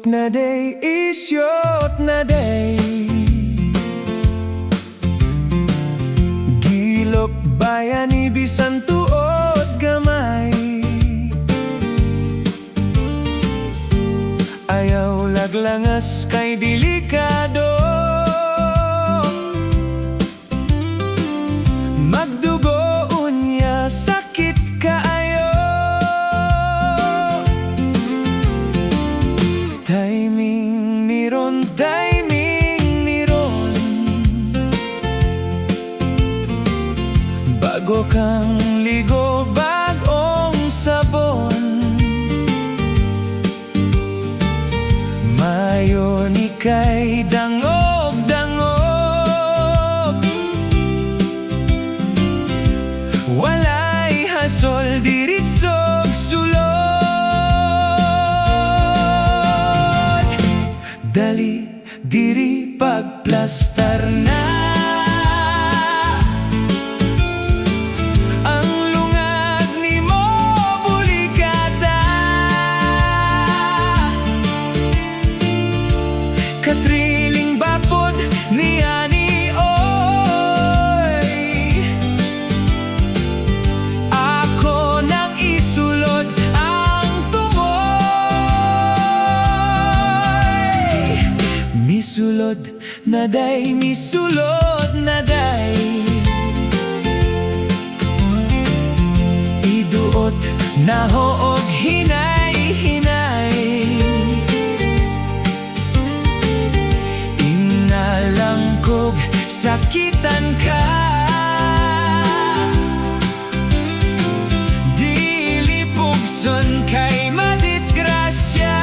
Isyot na day, isyot na day. Gilok bayani bisan tuod gamay. Ayaw laglangas kay delikado. Magdugo unya sakit kaayo. Timing niron, timing niron. Bago kang ligo, bagong sabon. Mayo ni kay dangog-dangog. Walay hasol diritsog sulod. Dali diri pagplastar na. Ang lungag nimo buligata. Katriling bapod niya ni oy. Ako nang isulod ang tumoy. Misulod na day, misulod na day. Iduot na hoog hinay-hinay. Inalangkog sakitan ka. Dili pugson kay madisgrasya.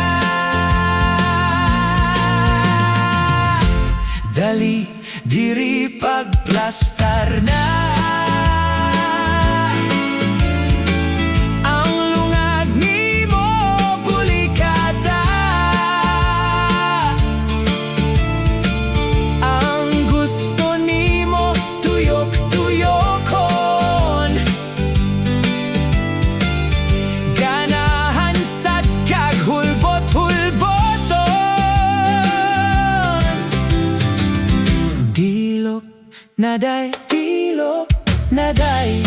Dali diri pagplastar na. Ang lungag nimo buligata. Ang gusto nimo tuyok-tuyokon. Ganahan sad kag hulbot-hulboton. Dilok na day, dilok na day.